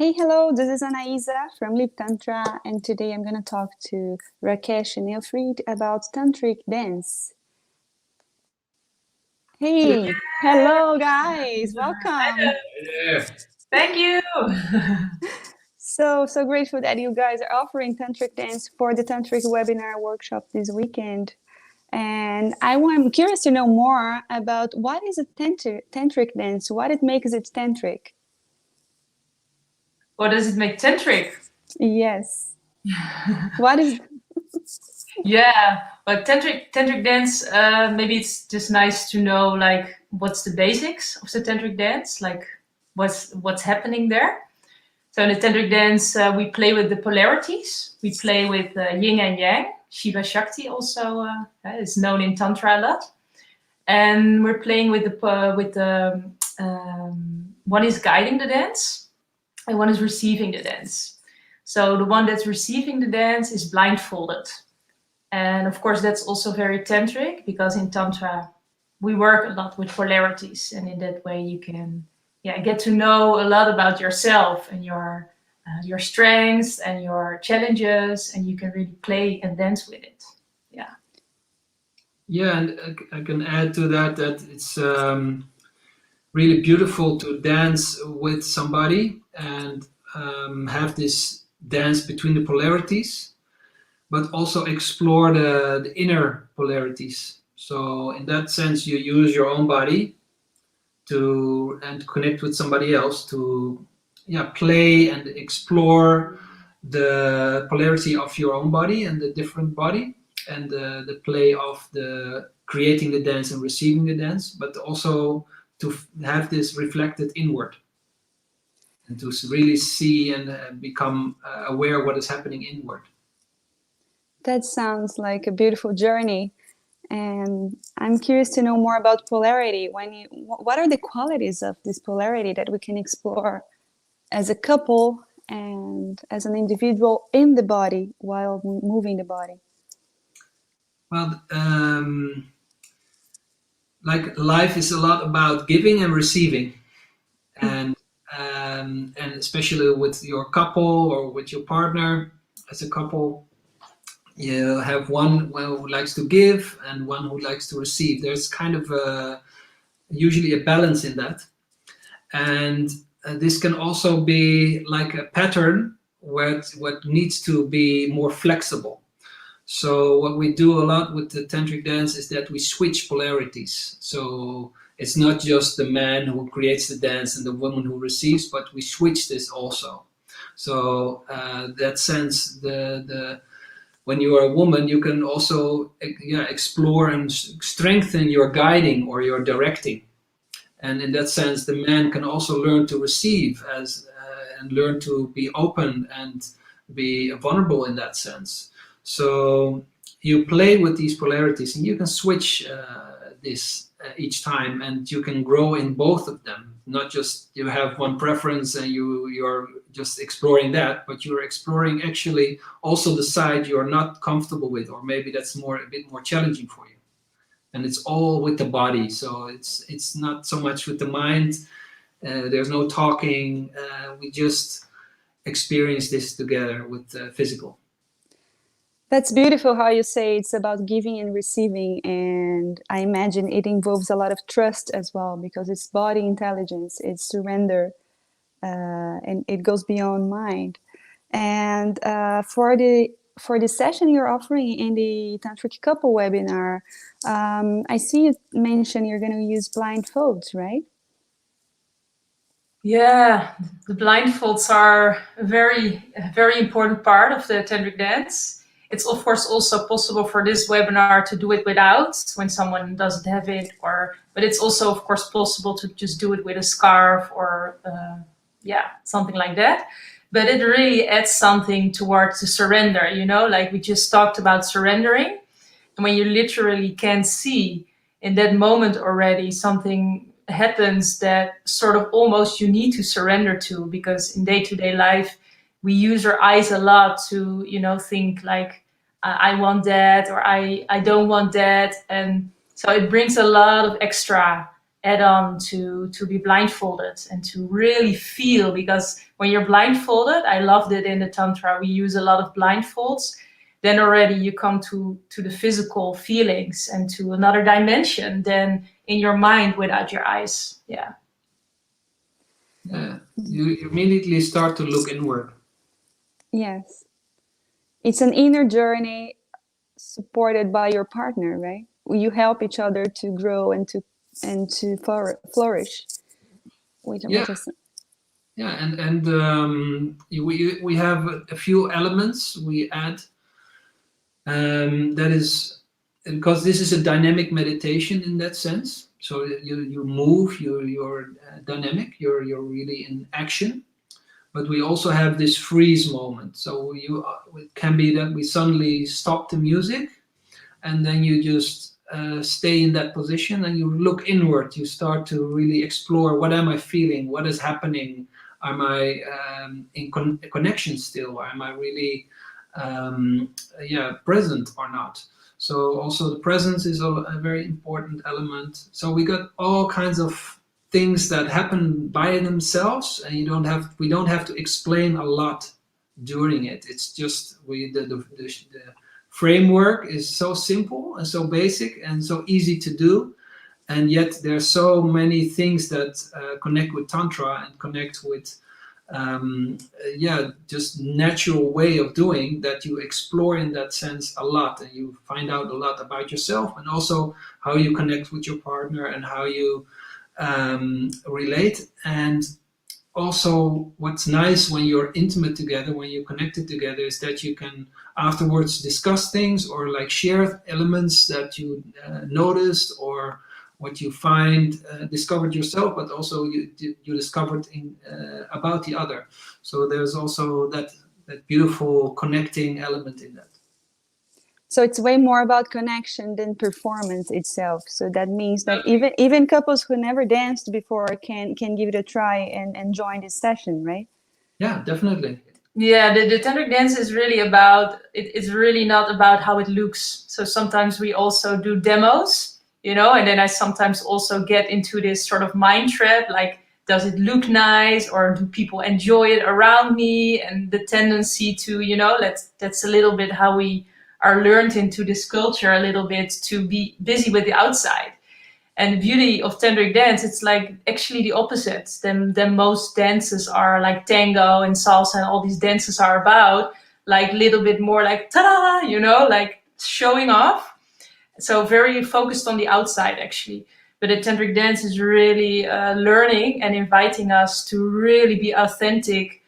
Hey, hello, this is Anaisa from Live Tantra, and today I'm going to talk to Rakesh and Elfriede about Tantric Dance. Hey, hello guys, welcome. Yeah. Thank you. So grateful that you guys are offering Tantric Dance for the Tantric Webinar workshop this weekend. And I'm curious to know more about what is a tantric dance, what it makes it tantric. What does it make tantric? Yes. What is Yeah, but tantric dance. Maybe it's just nice to know like what's the basics of the tantric dance, like what's happening there. So in the tantric dance, we play with the polarities. We play with yin and yang. Shiva Shakti also is known in tantra a lot, and we're playing with the one is guiding the dance, and one is receiving the dance. So the one that's receiving the dance is blindfolded. And of course, that's also very tantric because in Tantra, we work a lot with polarities. And in that way, you can get to know a lot about yourself and your strengths and your challenges, and you can really play and dance with it. Yeah. Yeah, and I can add to that it's really beautiful to dance with somebody and have this dance between the polarities, but also explore the inner polarities. So in that sense, you use your own body to connect with somebody else to play and explore the polarity of your own body and the different body and the play of the creating the dance and receiving the dance, but also to have this reflected inward and to really see and become aware of what is happening inward. That sounds like a beautiful journey. And I'm curious to know more about polarity. What are the qualities of this polarity that we can explore as a couple and as an individual in the body while moving the body? Well, like life is a lot about giving and receiving, and especially with your couple or with your partner as a couple, you have one who likes to give and one who likes to receive. There's kind of usually a balance in that, and this can also be like a pattern where what needs to be more flexible. So what we do a lot with the tantric dance is that we switch polarities. So it's not just the man who creates the dance and the woman who receives, but we switch this also. So that sense, the when you are a woman, you can also explore and strengthen your guiding or your directing. And in that sense, the man can also learn to receive and learn to be open and be vulnerable in that sense. So you play with these polarities, and you can switch this each time, and you can grow in both of them. Not just you have one preference and you're just exploring that, but you're exploring actually also the side you're not comfortable with, or maybe that's a bit more challenging for you. And it's all with the body, so it's not so much with the mind. There's no talking. We just experience this together with physical. That's beautiful how you say it's about giving and receiving. And I imagine it involves a lot of trust as well, because it's body intelligence, it's surrender, and it goes beyond mind. And for the session you're offering in the Tantric Couple Webinar, I see you mention you're going to use blindfolds, right? Yeah, the blindfolds are a very important part of the tantric dance. It's of course also possible for this webinar to do it without when someone doesn't have it, but it's also of course possible to just do it with a scarf or something like that. But it really adds something towards the surrender, like we just talked about surrendering. And when you literally can see in that moment already something happens that sort of almost you need to surrender to, because in day-to-day life we use our eyes a lot to think like I want that or I don't want that, and so it brings a lot of extra add on to be blindfolded and to really feel, because when you're blindfolded, I loved it in the Tantra, we use a lot of blindfolds, then already you come to the physical feelings and to another dimension than in your mind without your eyes. Yeah. Yeah, you immediately start to look inward. Yes. It's an inner journey supported by your partner, right? You help each other to grow and to flourish. Which Yeah, is yeah, and we have a few elements we add. That is because this is a dynamic meditation in that sense. So you move, you're dynamic, you're really in action. But we also have this freeze moment. So it can be that we suddenly stop the music, and then you just stay in that position and you look inward. You start to really explore, what am I feeling, what is happening, am I in connection still, or am I really present or not. So also the presence is a very important element. So we got all kinds of things that happen by themselves, and we don't have to explain a lot during it. It's just the framework is so simple and so basic and so easy to do, and yet there's so many things that connect with Tantra and connect with just natural way of doing that you explore in that sense a lot, and you find out a lot about yourself and also how you connect with your partner and how you relate. And also what's nice when you're intimate together, when you're connected together, is that you can afterwards discuss things or like share elements that you noticed or what you discovered yourself, but also you discovered about the other. So there's also that beautiful connecting element in that. So it's way more about connection than performance itself. So that means that even couples who never danced before can give it a try and join this session, right? Yeah, definitely. Yeah, the Tantric dance is really about, it's really not about how it looks. So sometimes we also do demos, and then I sometimes also get into this sort of mind trap, like, does it look nice or do people enjoy it around me? And the tendency to, that's a little bit how we are learned into this culture a little bit, to be busy with the outside. And the beauty of Tantric dance, it's like actually the opposite than most dances are, like tango and salsa and all these dances are about, like a little bit more like ta-da, like showing off. So very focused on the outside actually. But the Tantric dance is really learning and inviting us to really be authentic.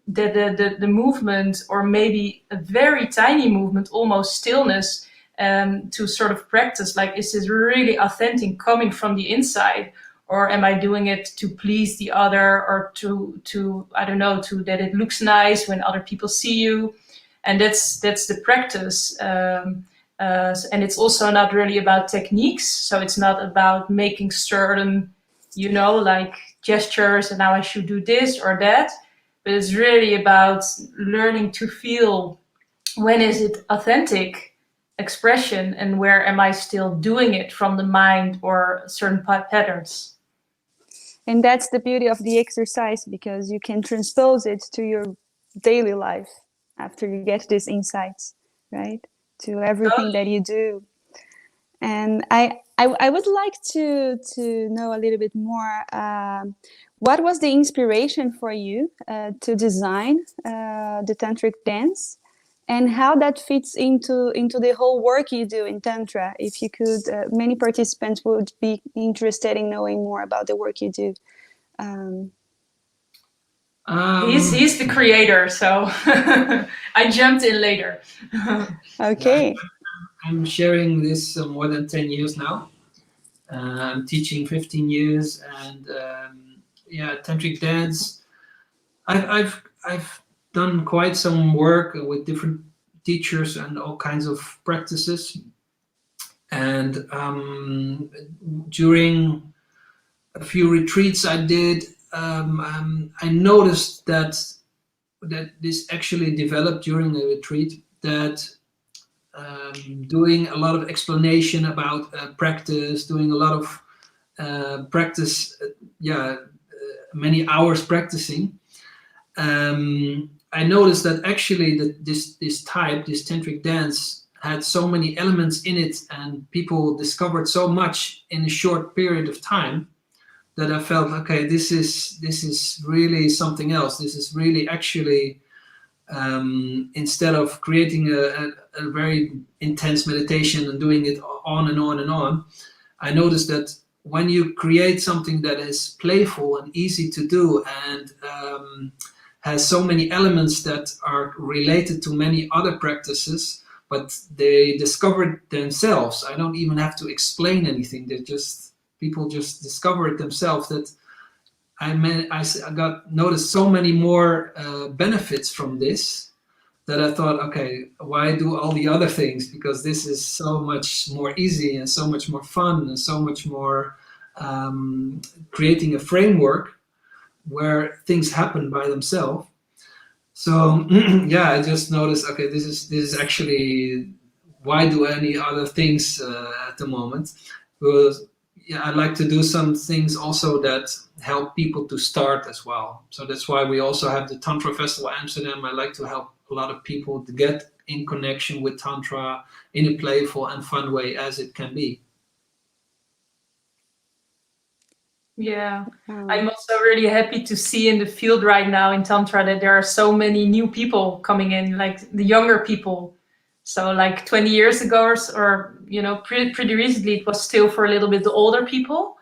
The movement, or maybe a very tiny movement, almost stillness, to sort of practice, like, is this really authentic coming from the inside, or am I doing it to please the other, or to I don't know, to that it looks nice when other people see you? And that's the practice. And it's also not really about techniques, so it's not about making certain like gestures and now I should do this or that, but it's really about learning to feel, when is it authentic expression and where am I still doing it from the mind or certain patterns. And that's the beauty of the exercise, because you can transpose it to your daily life after you get these insights, right? To everything that you do. And I would like to know a little bit more. What was the inspiration for you to design the Tantric dance, and how that fits into the whole work you do in Tantra? If you could, many participants would be interested in knowing more about the work you do. He's the creator, so I jumped in later. Okay. I'm sharing this more than 10 years now. I'm teaching 15 years, and Tantric dance. I've done quite some work with different teachers and all kinds of practices. And during a few retreats I did, I noticed that this actually developed during the retreat, that doing a lot of explanation about practice, doing a lot of practice, many hours practicing, I noticed that actually this tantric dance had so many elements in it, and people discovered so much in a short period of time, that I felt, okay, this is really something else. This is really actually, instead of creating a very intense meditation and doing it on and on and on, I noticed that when you create something that is playful and easy to do, and has so many elements that are related to many other practices, but they discovered themselves. I don't even have to explain anything. People just discover it themselves. That I got noticed so many more benefits from this, that I thought, okay, why do all the other things? Because this is so much more easy and so much more fun and so much more creating a framework where things happen by themselves. So yeah, I just noticed, okay, this is actually, why do any other things at the moment? Because I like to do some things also that help people to start as well. So that's why we also have the Tantra Festival Amsterdam. I like to help a lot of people to get in connection with Tantra in a playful and fun way as it can be. Yeah, I'm also really happy to see in the field right now in Tantra that there are so many new people coming in, like the younger people. So like 20 years ago or pretty recently, it was still for a little bit the older people.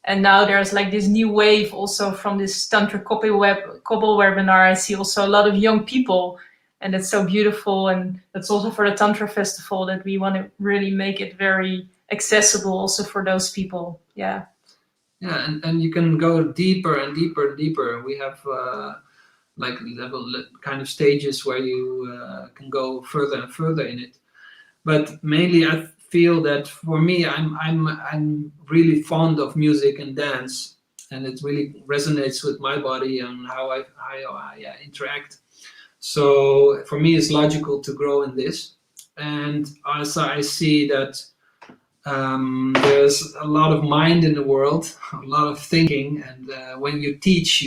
And now there's like this new wave also from this Tantric Couple Webinar. I see also a lot of young people, and it's so beautiful. And that's also for the Tantra Festival that we want to really make it very accessible also for those people. Yeah. Yeah, and you can go deeper and deeper and deeper. We have like level kind of stages where you can go further and further in it. But mainly, I feel that for me, I'm really fond of music and dance, and it really resonates with my body and how I interact. So for me, it's logical to grow in this, and also I see that. There's a lot of mind in the world, a lot of thinking, and when you teach,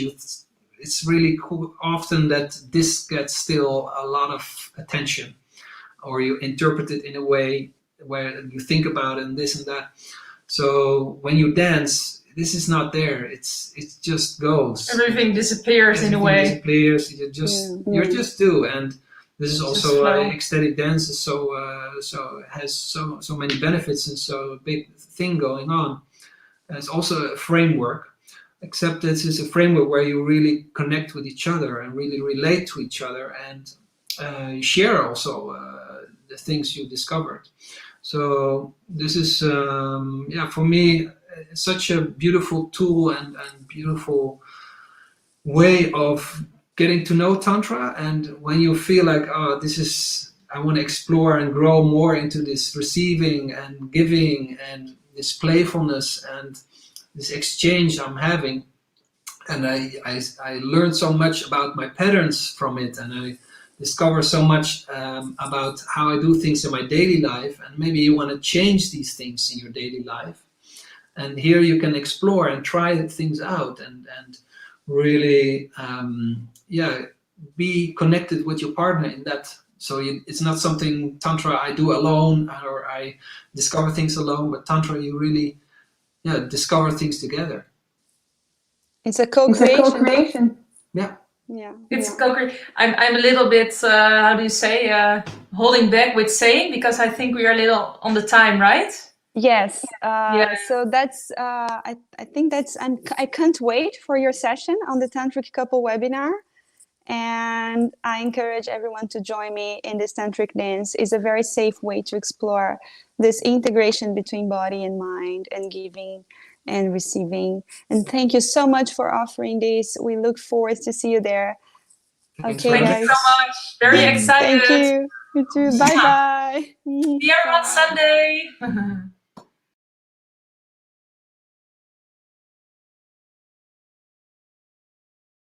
it's really cool often that this gets still a lot of attention, or you interpret it in a way where you think about it and this and that. So when you dance, this is not there. It just goes. Everything disappears in a way. Disappears. You just do. And this is also ecstatic dance is so has so many benefits and so big thing going on. And it's also a framework, except this is a framework where you really connect with each other and really relate to each other, and share also the things you discovered. So this is for me such a beautiful tool and beautiful way of getting to know Tantra. And when you feel like, oh, I want to explore and grow more into this receiving and giving and this playfulness and this exchange I'm having, and I learned so much about my patterns from it, and I discover so much about how I do things in my daily life, and maybe you want to change these things in your daily life. And here you can explore and try things out and really be connected with your partner in that. So it's not something Tantra I do alone or I discover things alone, but Tantra you really discover things together. It's a co-creation. Yeah. Yeah. It's co-creation. I'm a little bit, how do you say, holding back with saying, because I think we are a little on the time, right? Yes. So that's, I think that's, I can't wait for your session on the Tantric Couple Webinar. And I encourage everyone to join me in this Tantric Dance. It's a very safe way to explore this integration between body and mind and giving and receiving. And thank you so much for offering this. We look forward to see you there. Thank you so much. Very excited. Thank you. You too. Bye-bye. See you on Sunday.